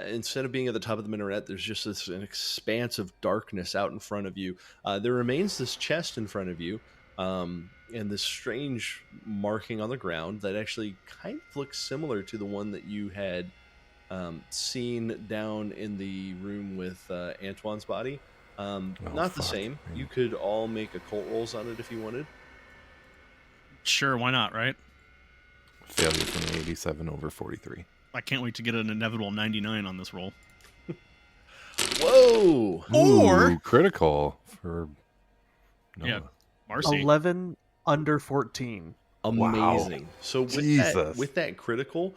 instead of being at the top of the minaret, there's just an expanse of darkness out in front of you. There remains this chest in front of you, and this strange marking on the ground that actually kind of looks similar to the one that you had seen down in the room with Antoine's body. Not the same. You could all make occult rolls on it if you wanted. Sure, why not, right? Failure from 87 over 43. I can't wait to get an inevitable 99 on this roll. Whoa! Ooh, critical for Noah. Yeah, Marcy. 11 under 14. Amazing. Wow. So with that critical,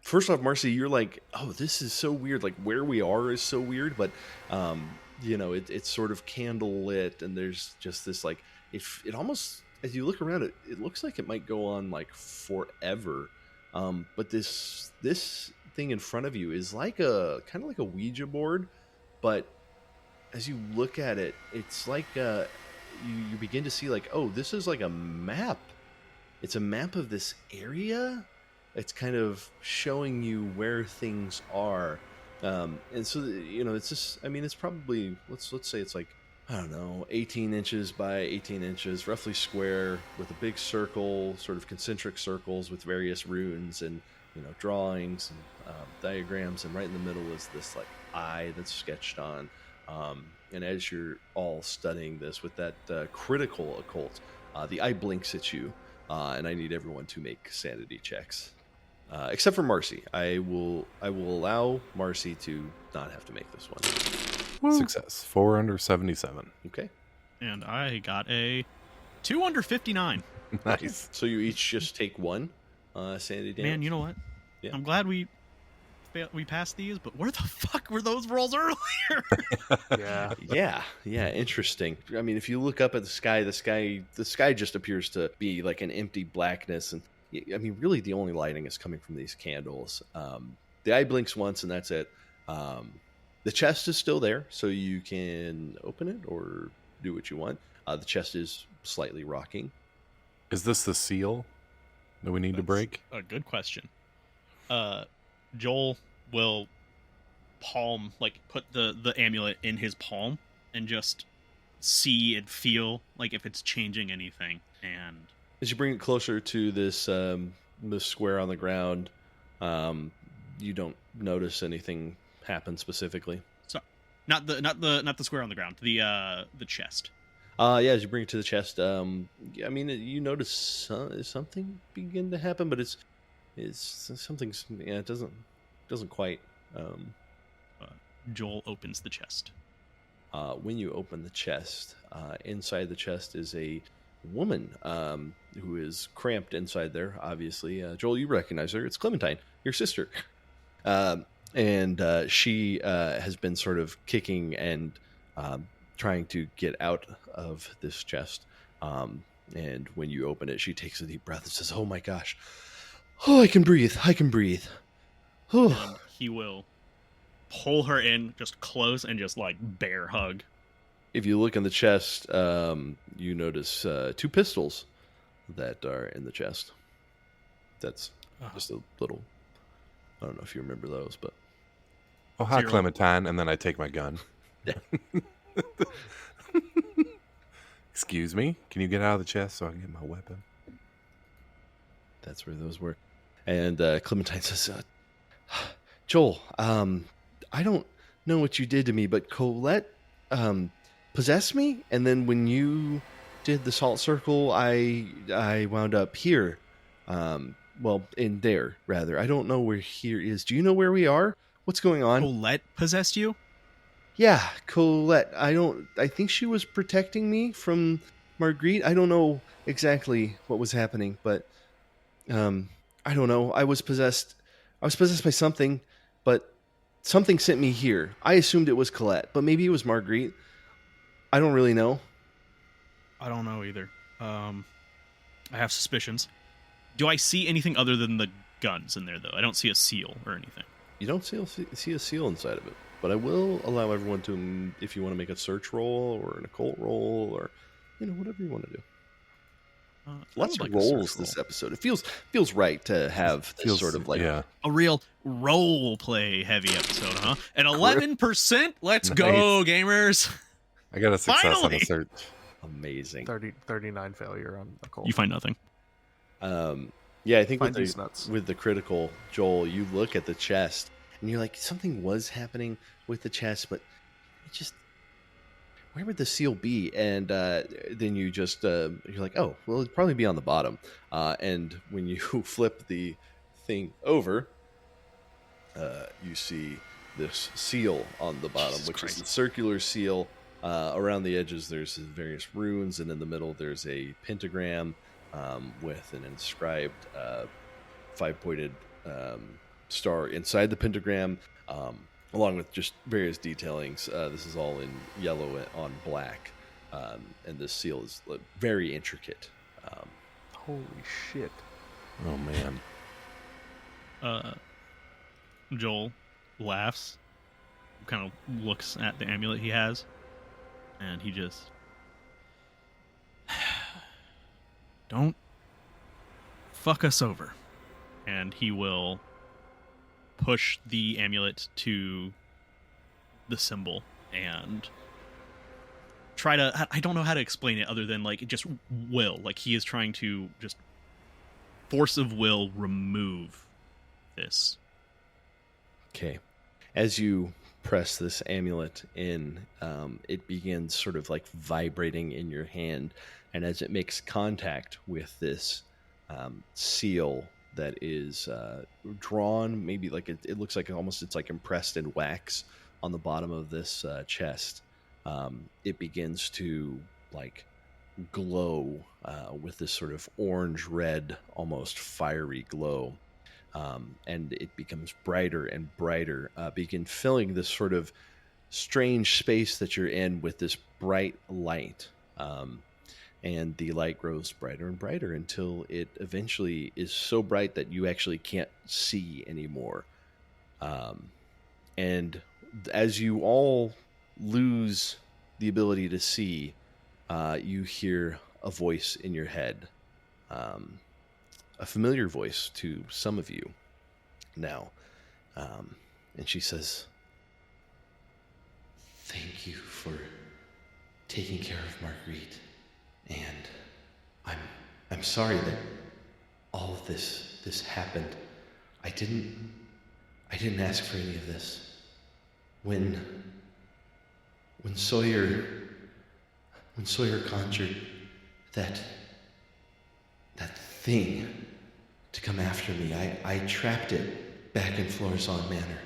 first off, Marcy, you're like, oh, this is so weird. Like where we are is so weird, but it's sort of candle lit, and there's just this like it almost, as you look around it looks like it might go on like forever. But this thing in front of you is like kind of like a Ouija board, but as you look at it, it's like you begin to see like, oh, this is like a map. It's a map of this area. It's kind of showing you where things are, and so it's just. I mean, it's probably let's say it's like I don't know, 18 inches by 18 inches, roughly square, with a big circle, sort of concentric circles with various runes and drawings and diagrams. And right in the middle is this like eye that's sketched on. And as you're all studying this with that critical occult, the eye blinks at you, and I need everyone to make sanity checks, except for Marcy. I will allow Marcy to not have to make this one. Success. 4 under 77. Okay. And I got a 2 under 59. Nice. So you each just take one sanity damage. Man, you know what? Yeah. I'm glad we passed these, but where the fuck were those rolls earlier? Yeah. Interesting. I mean, if you look up at the sky just appears to be like an empty blackness, and I mean, really, the only lighting is coming from these candles. The eye blinks once, and that's it. The chest is still there, so you can open it or do what you want. The chest is slightly rocking. Is this the seal that we need to break? A good question. Joel will put the amulet in his palm and just see and feel like if it's changing anything. And as you bring it closer to this square on the ground, you don't notice anything happen specifically. So, not the square on the ground. The chest. As you bring it to the chest, I mean, you notice something begin to happen, but it's something's it doesn't quite. Joel opens the chest. When you open the chest, inside the chest is a woman who is cramped inside there. Obviously, Joel, you recognize her. It's Clementine, your sister. And she has been sort of kicking and trying to get out of this chest. And when you open it, she takes a deep breath and says, "Oh my gosh. Oh, I can breathe. Oh." And he will pull her in just close and just like bear hug. If you look in the chest, you notice 2 pistols that are in the chest. That's just a little... I don't know if you remember those, but... Oh, hi, Clementine, and then I take my gun. Yeah. Excuse me? Can you get out of the chest so I can get my weapon? That's where those were. And Clementine says, "Joel, I don't know what you did to me, but Colette possessed me, and then when you did the salt circle, I wound up here. Well, in there, rather. I don't know where here is. Do you know where we are? What's going on?" Colette possessed you? Yeah, Colette. I think she was protecting me from Marguerite. I don't know exactly what was happening, but I don't know. I was possessed by something, but something sent me here. I assumed it was Colette, but maybe it was Marguerite. I don't really know. I don't know either. I have suspicions. Do I see anything other than the guns in there, though? I don't see a seal or anything. You don't see a seal inside of it, but I will allow everyone to, if you want to make a search roll or an occult roll or whatever you want to do. Lots of rolls this episode. It feels right to have this sort of like a real role play heavy episode, huh? An 11%. Let's go, gamers! I got a success on Finally! a search. Amazing. 39 failure on occult. You find nothing. Yeah, I think Find these nuts. with the critical, Joel, you look at the chest and you're like, something was happening with the chest, but it just, where would the seal be? And then you just, you're like, oh, well, it'd probably be on the bottom. And when you flip the thing over, you see this seal on the bottom, Jesus which Christ. is a circular seal. Around the edges, there's various runes, and in the middle, there's a pentagram with an inscribed 5-pointed star inside the pentagram, along with just various detailings. This is all in yellow on black, and this seal is very intricate. Holy shit. Oh, man. Joel laughs, kind of looks at the amulet he has, and he just... Don't fuck us over. And he will push the amulet to the symbol and try to, I don't know how to explain it other than like just will, like he is trying to just force of will remove this. Okay. As you press this amulet in, it begins sort of like vibrating in your hand, and as it makes contact with this seal that is drawn, maybe like it looks like almost it's like impressed in wax on the bottom of this chest, it begins to like glow with this sort of orange red, almost fiery glow. And it becomes brighter and brighter, begin filling this sort of strange space that you're in with this bright light. And the light grows brighter and brighter until it eventually is so bright that you actually can't see anymore. And as you all lose the ability to see, you hear a voice in your head. A familiar voice to some of you now. And she says, "Thank you for taking care of Marguerite. And I'm sorry that all of this happened. I didn't ask for any of this. When Sawyer conjured that thing to come after me, I trapped it back in Florzon Manor.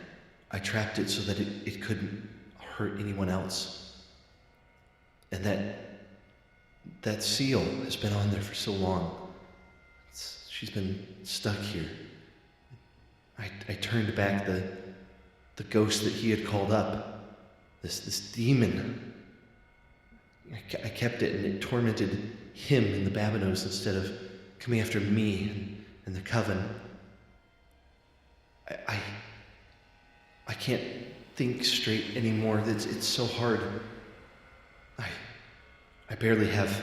I trapped it so that it couldn't hurt anyone else. And that seal has been on there for so long. She's been stuck here. I turned back the ghost that he had called up, this demon. I kept it, and it tormented him in the Babinos instead of coming after me and the Coven. I can't think straight anymore. It's so hard. I barely have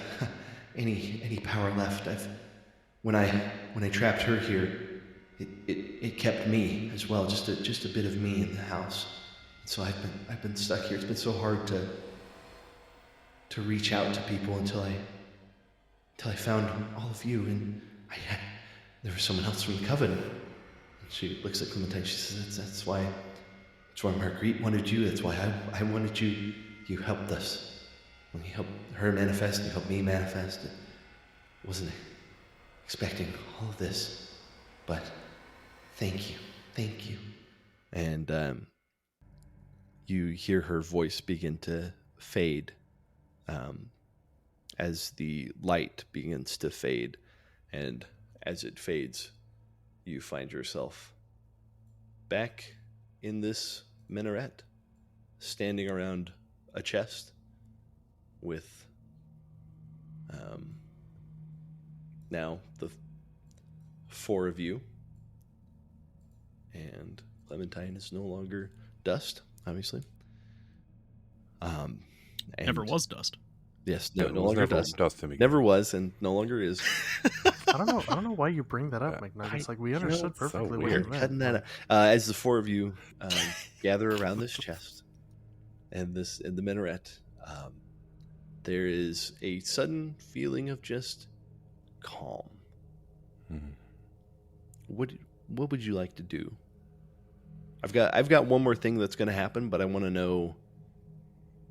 any power left. When I trapped her here, it kept me as well, just a bit of me in the house. So I've been stuck here. It's been so hard to reach out to people until I found all of you, and there was someone else from the Coven." And she looks at Clementine. She says, "That's why Marguerite wanted you. That's why I wanted you. You helped us. When you helped her manifest, you helped me manifest. I wasn't expecting all of this, but thank you." And you hear her voice begin to fade as the light begins to fade, and as it fades, you find yourself back in this minaret, standing around a chest with now the four of you, and Clementine is no longer dust, obviously. And Never was dust. Yes, Yeah, no longer never dust. to me. Never was, and no longer is. I don't know why you bring that up, McNuggets. Like, we understood it's so perfectly what weird. you meant. Cutting that out. As the four of you gather around this chest and in the minaret, there is a sudden feeling of just calm. Mhm. What would you like to do? I've got one more thing that's going to happen, but I want to know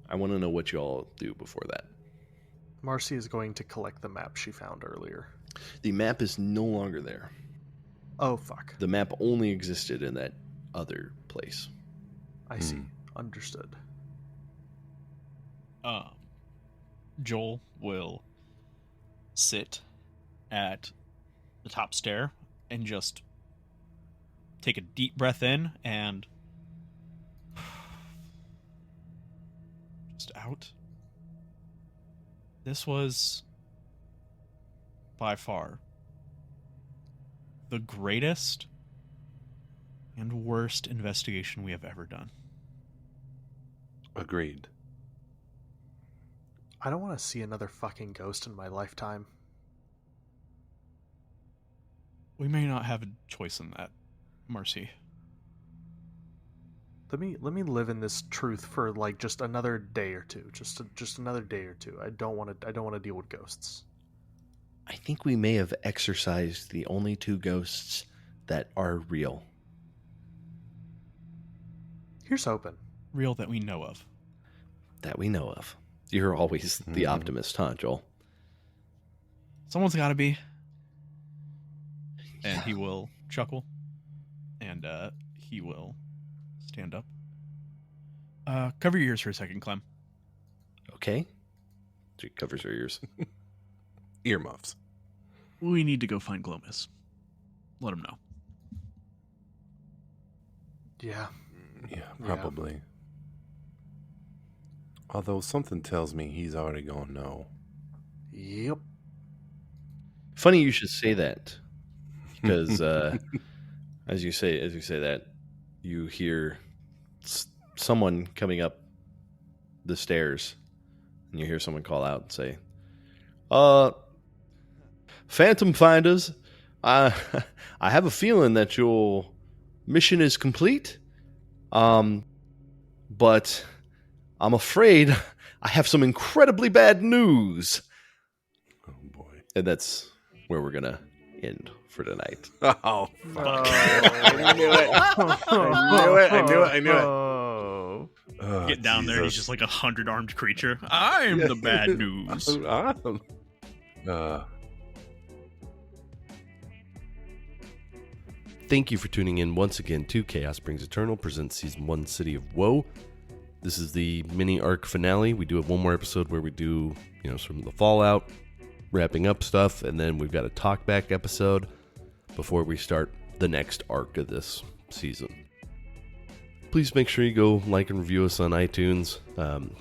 what you all do before that. Marcy is going to collect the map she found earlier. The map is no longer there. Oh, fuck. The map only existed in that other place. I see. Understood. Joel will sit at the top stair and just take a deep breath in and just out. This was by far the greatest and worst investigation we have ever done. Agreed. I don't want to see another fucking ghost in my lifetime. We may not have a choice in that, Marcy. Let me live in this truth for like just another day or two. Just another day or two. I don't want to deal with ghosts. I think we may have exorcised the only 2 ghosts that are real. Here's hoping. Real that we know of. That we know of. You're always the optimist, huh, Joel? Someone's got to be. And he will chuckle. And he will stand up. Cover your ears for a second, Clem. Okay. She covers her ears. Earmuffs. We need to go find Glomus. Let him know. Yeah. Yeah, probably. Although something tells me he's already gonna know. Yep. Funny you should say that, because as you say that, you hear someone coming up the stairs, and you hear someone call out and say, Phantom Phinders, I have a feeling that your mission is complete, but I'm afraid I have some incredibly bad news. Oh boy. And that's where we're going to end for tonight. Oh, Fuck. I knew it. Oh. Oh, Get down there, and he's just like 100-armed creature. I'm the bad news. Thank you for tuning in once again to Chaos Brings Eternal presents Season 1 City of Woe. This is the mini arc finale. We do have one more episode where we do, some of the fallout, wrapping up stuff, and then we've got a talkback episode before we start the next arc of this season. Please make sure you go like and review us on iTunes,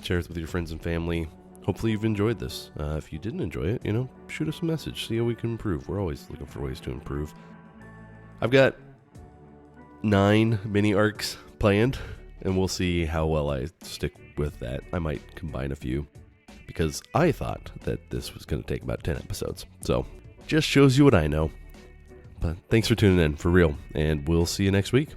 share it with your friends and family. Hopefully you've enjoyed this. If you didn't enjoy it, shoot us a message, see how we can improve. We're always looking for ways to improve. I've got 9 mini arcs planned, and we'll see how well I stick with that. I might combine a few, because I thought that this was going to take about 10 episodes. So, just shows you what I know. But thanks for tuning in, for real, and we'll see you next week.